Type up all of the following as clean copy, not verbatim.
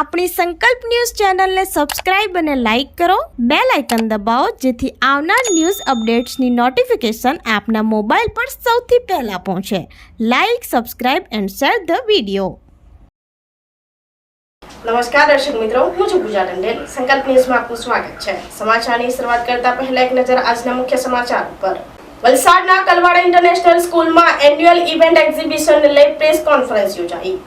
આપણી સંકલ્પ ન્યૂઝ ચેનલને સબસ્ક્રાઇબ અને લાઇક કરો, બેલ આઇકન દબાવો જેથી આવનાર ન્યૂઝ અપડેટ્સની નોટિફિકેશન આપના મોબાઈલ પર સૌથી પહેલા પહોંચે. Like, subscribe and share the video. નમસ્કાર દર્શક મિત્રો, હું છું પૂજા ટંડેલ. સંકલ્પ ન્યૂઝમાં આપનું સ્વાગત છે. સમાચારની શરૂઆત કરતા પહેલા એક નજર આજના મુખ્ય સમાચાર પર. વલસાડના કલવાડા ઇન્ટરનેશનલ સ્કૂલમાં એન્યુઅલ ઇવેન્ટ એક્ઝિબિશન લઈ પ્રેસ કોન્ફરન્સ યોજાઈ.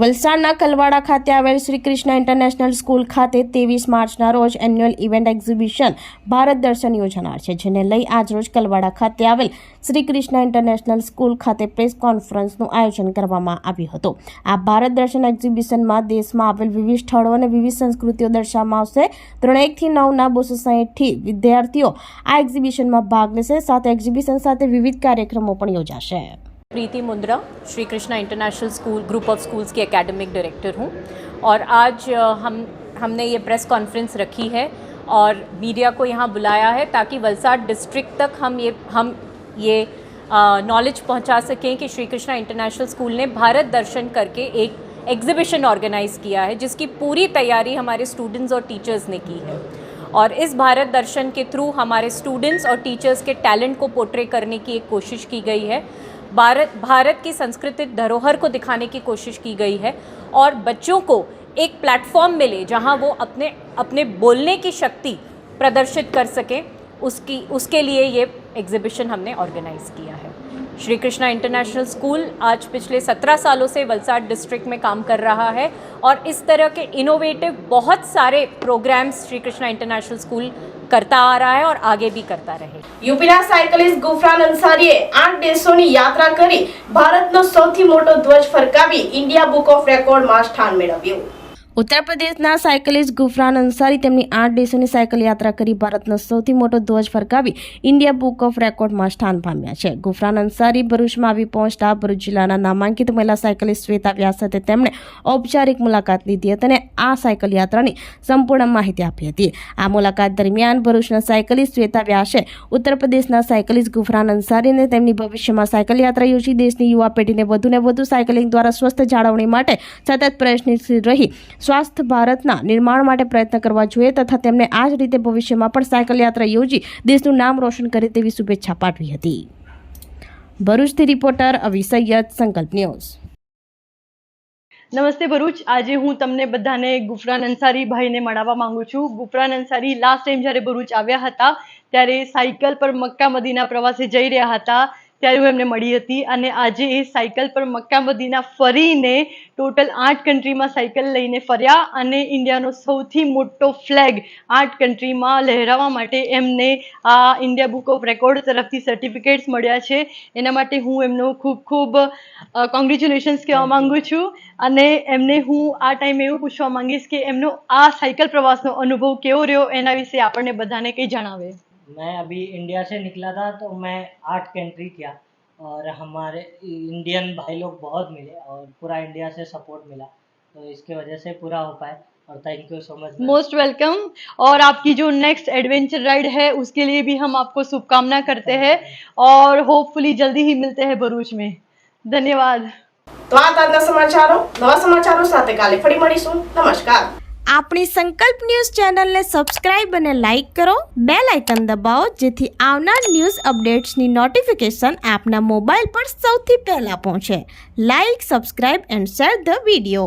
વલસાડના કલવાડા ખાતે આવેલ શ્રી કૃષ્ણ ઇન્ટરનેશનલ સ્કૂલ ખાતે 23 માર્ચના રોજ એન્યુઅલ ઇવેન્ટ એક્ઝિબિશન ભારત દર્શન યોજાનાર છે, જેને લઈ આજરોજ કલવાડા ખાતે આવેલ શ્રી કૃષ્ણ ઇન્ટરનેશનલ સ્કૂલ ખાતે પ્રેસ કોન્ફરન્સનું આયોજન કરવામાં આવ્યું હતું. આ ભારત દર્શન એક્ઝિબિશનમાં દેશમાં આવેલ વિવિધ સ્થળો અને વિવિધ સંસ્કૃતિઓ દર્શાવવામાં આવશે. ધોરણ 1 થી 9 ના 260 વિદ્યાર્થીઓ આ એક્ઝિબિશનમાં ભાગ લેશે. સાથે એક્ઝિબિશન સાથે વિવિધ કાર્યક્રમો પણ યોજાશે. Preeti Mundra, Shri Krishna international school group of schools की एकेडमिक डायरेक्टर हूँ और आज हमने ये प्रेस कॉन्फ्रेंस रखी है और मीडिया को यहाँ बुलाया है ताकि वलसाड डिस्ट्रिक्ट तक हम ये नॉलेज पहुँचा सकें कि श्री कृष्णा इंटरनेशनल स्कूल ने भारत दर्शन करके एक एग्जीबिशन ऑर्गेनाइज़ किया है, जिसकी पूरी तैयारी हमारे स्टूडेंट्स और टीचर्स ने की है. और इस भारत दर्शन के थ्रू हमारे स्टूडेंट्स और टीचर्स के टैलेंट को पोर्ट्रे करने की एक कोशिश की गई है. भारत की सांस्कृतिक धरोहर को दिखाने की कोशिश की गई है और बच्चों को एक प्लेटफॉर्म मिले जहां वो अपने बोलने की शक्ति प्रदर्शित कर सकें, उसके लिए ये एग्जीबिशन हमने ऑर्गेनाइज़ किया है. श्री कृष्णा इंटरनेशनल स्कूल आज पिछले 17 सालों से वलसाड डिस्ट्रिक्ट में काम कर रहा है और इस तरह के इनोवेटिव बहुत सारे programmes Shri Krishna international school करता आ रहा है और आगे भी करता रहे. યુપીના સાયકલિસ્ટ ગુફરાન અંસારીએ 8 દેશોની યાત્રા કરી ભારતનો સૌથી મોટો ધ્વજ ફરકાવી ઇન્ડિયા બુક ઓફ રેકોર્ડમાં સ્થાન મેળવ્યું. ઉત્તર પ્રદેશના સાયકલિસ્ટ ગુફરાન અંસારી તેમની 8 દેશોની સાયકલ યાત્રા કરી ભારતનો સૌથી મોટો ધ્વજ ફરકાવી ઇન્ડિયા બુક ઓફ રેકોર્ડમાં સ્થાન પામ્યા છે. ગુફરાન અંસારી ભરૂચમાં આવી પહોંચતા ભરૂચ જિલ્લાના નામાંકિત મહિલા સાયકલિસ્ટ શ્વેતા વ્યાસ સાથે તેમણે ઔપચારિક મુલાકાત લીધી હતી અને આ સાયકલ યાત્રાની સંપૂર્ણ માહિતી આપી હતી. આ મુલાકાત દરમિયાન ભરૂચના સાયકલિસ્ટ શ્વેતા વ્યાસે ઉત્તર પ્રદેશના સાયકલિસ્ટ ગુફરાન અંસારીને તેમની ભવિષ્યમાં સાયકલ યાત્રા યોજી દેશની યુવા પેઢીને વધુને વધુ સાયકલિંગ દ્વારા સ્વસ્થ જાળવણી માટે સતત પ્રયત્નશીલ રહી સ્વાસ્થ્ય ભારતના નિર્માણ માટે પ્રયત્ન કરવા જોઈએ તથા તેમને આ જ રીતે ભવિષ્યમાં પણ સાયકલ યાત્રા યોજી દેશનું નામ રોશન કરે તેવી શુભેચ્છા પાઠવી હતી. ભરૂચથી રિપોર્ટર અવી સૈયદ, સંકલ્પ ન્યૂઝ. નમસ્તે ભરૂચ. આજે હું તમને બધાને ગુફરાન અંસારી ભાઈને મળવા માંગુ છું. ગુફરાન અંસારી લાસ્ટ ટાઈમ જ્યારે ભરૂચ આવ્યા હતા ત્યારે સાયકલ પર મક્કા મદીના પ્રવાસે જઈ રહ્યા હતા ત્યારે હું એમને મળી હતી અને આજે એ સાયકલ પર મક્કા મદીના ફરીને ટોટલ 8 કન્ટ્રીમાં સાયકલ લઈને ફર્યા અને ઇન્ડિયાનો સૌથી મોટો ફ્લેગ 8 કન્ટ્રીમાં લહેરાવવા માટે એમને આ ઇન્ડિયા બુક ઓફ રેકોર્ડ તરફથી સર્ટિફિકેટ્સ મળ્યા છે. એના માટે હું એમનો ખૂબ ખૂબ કોંગ્રેચ્યુલેશન્સ કહેવા માંગુ છું અને એમને હું આ ટાઈમે એવું પૂછવા માંગીશ કે એમનો આ સાયકલ પ્રવાસનો અનુભવ કેવો રહ્યો એના વિશે આપણને બધાને કંઈ જણાવે. मैं अभी इंडिया से निकला था तो मैं 8 कंट्री किया और हमारे इंडियन भाई लोग बहुत मिले और पूरा इंडिया से सपोर्ट मिला, तो इसके वजह से पूरा हो पाया और thank you so much. Most welcome. और आपकी जो नेक्स्ट एडवेंचर राइड है उसके लिए भी हम आपको शुभकामना करते हैं और होपफुली जल्दी ही मिलते हैं भरूच में. धन्यवाद. તો આ તાજના સમાચારો, નવા સમાચારો સાથે કાલે ફરી મળીશું. નમસ્કાર. આપણી સંકલ્પ ન્યૂઝ ચેનલને સબસ્ક્રાઇબ અને લાઇક કરો, બેલ આઇકન દબાવો જેથી આવનાર ન્યૂઝ અપડેટ્સની નોટિફિકેશન આપના મોબાઈલ પર સૌથી પહેલા પહોંચે. Like, subscribe and share the video.